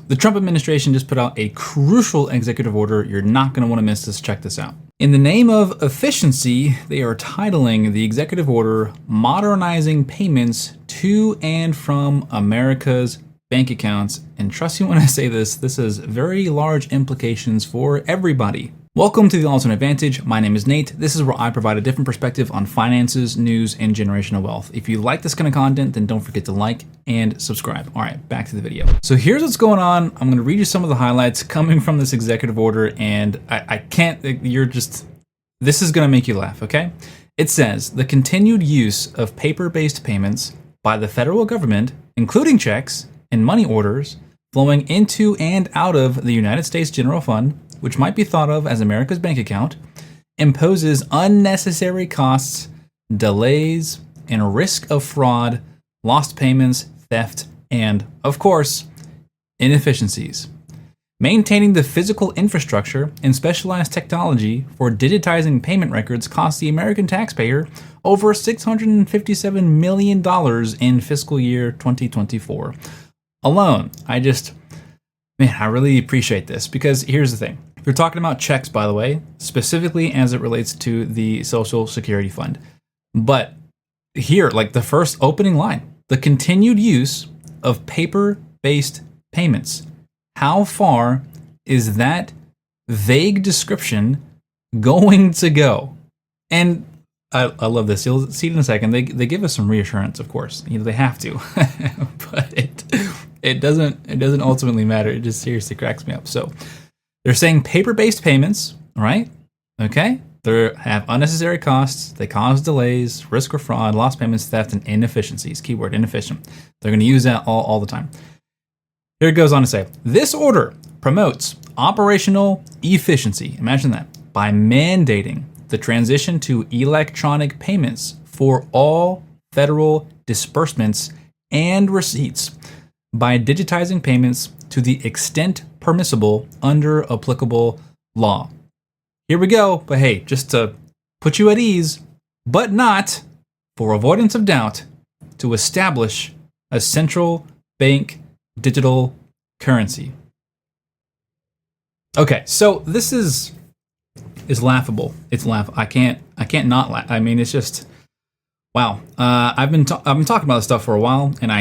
The Trump administration just put out a crucial executive order. You're not going to want to miss this. Check this out. In the name of efficiency, they are titling the executive order Modernizing Payments to and from America's Bank Accounts. And trust me when I say this, this has very large implications for everybody. Welcome to the AlterNate Vantage. My name is Nate. This is where I provide a different perspective on finances, news, and generational wealth. If you like this kind of content, then don't forget to like and subscribe. All right, back to the video. So here's what's going on. I'm going to read you some of the highlights coming from this executive order, and I can't, this is going to make you laugh, okay? It says, the continued use of paper-based payments by the federal government, including checks and money orders, flowing into and out of the United States General Fund, which might be thought of as America's bank account, imposes unnecessary costs, delays, and risk of fraud, lost payments, theft, and, of course, inefficiencies. Maintaining the physical infrastructure and specialized technology for digitizing payment records costs the American taxpayer over $657 million in fiscal year 2024 alone. I really appreciate this because here's the thing. We're talking about checks, by the way, specifically as it relates to the Social Security Fund. But here, like the first opening line, the continued use of paper-based payments. How far is that vague description going to go? And I love this. You'll see it in a second. They give us some reassurance, of course. You know, they have to, but it doesn't ultimately matter. It just seriously cracks me up. So they're saying paper-based payments, right? Okay. They have unnecessary costs. They cause delays, risk of fraud, lost payments, theft, and inefficiencies. Keyword, inefficient. They're going to use that all the time. Here it goes on to say, this order promotes operational efficiency. Imagine that. By mandating the transition to electronic payments for all federal disbursements and receipts by digitizing payments to the extent permissible under applicable law. Here we go, but hey, just to put you at ease, but not, for avoidance of doubt, to establish a central bank digital currency. Okay, so this is laughable. It's laughable. I can't not laugh. I mean, it's just wow. I've been talking about this stuff for a while, and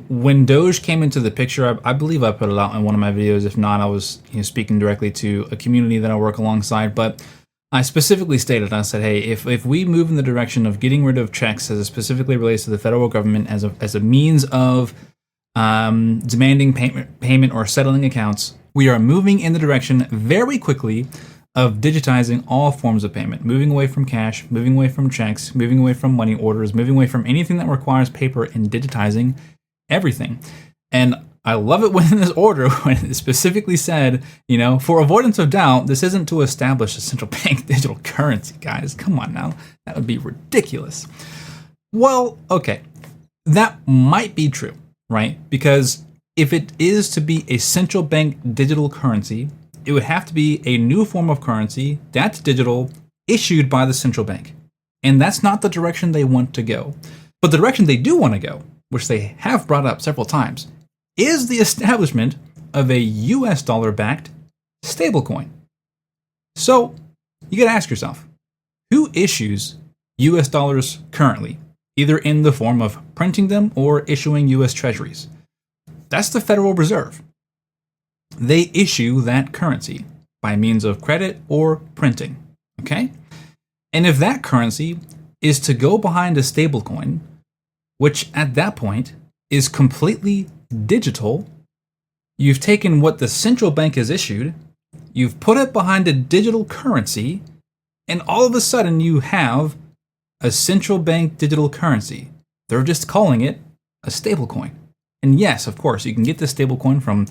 when Doge came into the picture, I believe I put it out in one of my videos. If not, I was speaking directly to a community that I work alongside. But I specifically stated, I said, hey, if we move in the direction of getting rid of checks as it specifically relates to the federal government as a means of demanding payment or settling accounts, we are moving in the direction very quickly of digitizing all forms of payment, moving away from cash, moving away from checks, moving away from money orders, moving away from anything that requires paper, and digitizing everything. And I love it when in this order, when it specifically said, for avoidance of doubt, this isn't to establish a central bank digital currency, guys. Come on now. That would be ridiculous. Well, okay. That might be true, right? Because if it is to be a central bank digital currency, it would have to be a new form of currency that's digital, issued by the central bank. And that's not the direction they want to go. But the direction they do want to go, which they have brought up several times, is the establishment of a US dollar-backed stablecoin. So you got to ask yourself, who issues US dollars currently, either in the form of printing them or issuing US treasuries? That's the Federal Reserve. They issue that currency by means of credit or printing, okay? And if that currency is to go behind a stablecoin, which at that point is completely digital, you've taken what the central bank has issued, you've put it behind a digital currency, and all of a sudden you have a central bank digital currency. They're just calling it a stablecoin. And yes, of course, you can get this stablecoin from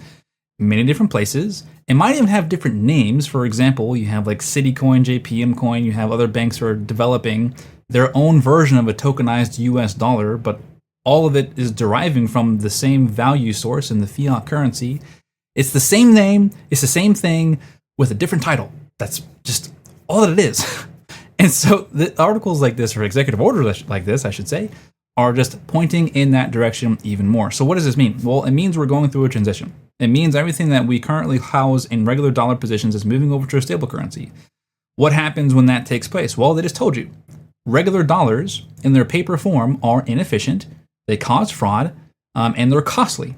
many different places. It might even have different names. For example, you have like Citicoin, JPM Coin, you have other banks who are developing their own version of a tokenized US dollar, but all of it is deriving from the same value source in the fiat currency. It's the same name, it's the same thing with a different title. That's just all that it is. And so the articles like this, or executive orders like this, I should say, are just pointing in that direction even more. So what does this mean? Well, it means we're going through a transition. It means everything that we currently house in regular dollar positions is moving over to a stable currency. What happens when that takes place? Well, they just told you. Regular dollars in their paper form are inefficient, they cause fraud, and they're costly.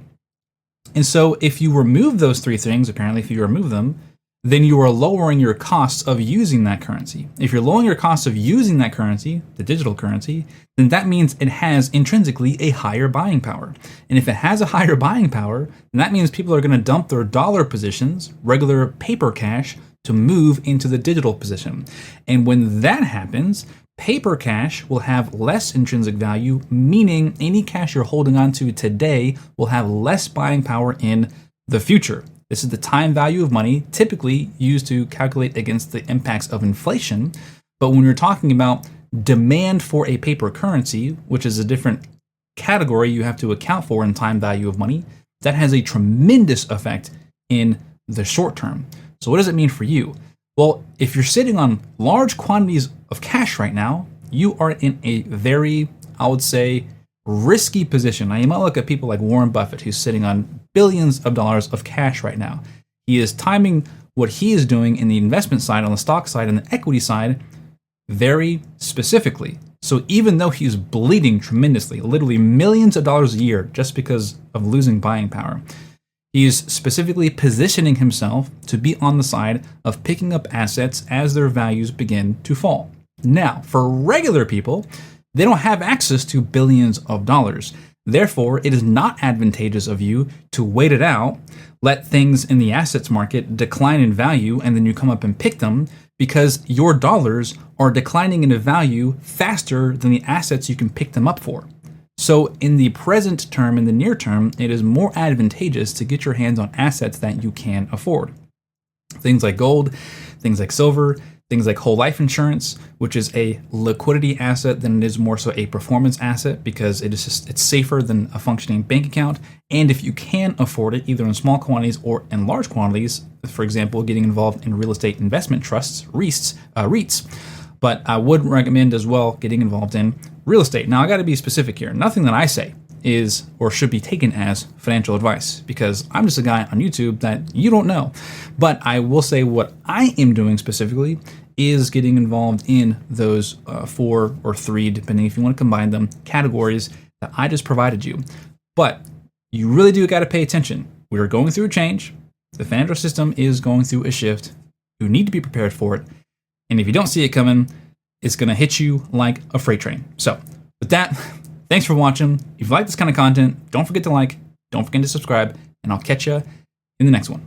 And so if you remove those three things, apparently if you remove them, then you are lowering your costs of using that currency. If you're lowering your costs of using that currency, the digital currency, then that means it has intrinsically a higher buying power. And if it has a higher buying power, then that means people are going to dump their dollar positions, regular paper cash, to move into the digital position. And when that happens, paper cash will have less intrinsic value, meaning any cash you're holding on to today will have less buying power in the future. This is the time value of money, typically used to calculate against the impacts of inflation. But when you're talking about demand for a paper currency, which is a different category you have to account for in time value of money, that has a tremendous effect in the short term. So what does it mean for you? Well, if you're sitting on large quantities of cash right now, you are in a very, I would say, risky position. Now, you might look at people like Warren Buffett, who's sitting on billions of dollars of cash right now. He is timing what he is doing in the investment side, on the stock side, and the equity side very specifically. So even though he's bleeding tremendously, literally millions of dollars a year just because of losing buying power, he's specifically positioning himself to be on the side of picking up assets as their values begin to fall. Now, for regular people, they don't have access to billions of dollars. Therefore, it is not advantageous of you to wait it out, let things in the assets market decline in value, and then you come up and pick them, because your dollars are declining in value faster than the assets you can pick them up for. So in the present term, in the near term, it is more advantageous to get your hands on assets that you can afford. Things like gold, things like silver, things like whole life insurance, which is a liquidity asset than it is more so a performance asset, because it's safer than a functioning bank account. And if you can afford it, either in small quantities or in large quantities, for example, getting involved in real estate investment trusts, REITs. But I would recommend as well getting involved in real estate. Now, I got to be specific here. Nothing that I say is or should be taken as financial advice, because I'm just a guy on YouTube that you don't know. But I will say what I am doing specifically is getting involved in those 4 or 3, depending if you want to combine them, categories that I just provided you. But you really do got to pay attention. We are going through a change. The financial system is going through a shift. You need to be prepared for it. And if you don't see it coming, it's going to hit you like a freight train. So with that, thanks for watching. If you like this kind of content, don't forget to like, don't forget to subscribe, and I'll catch you in the next one.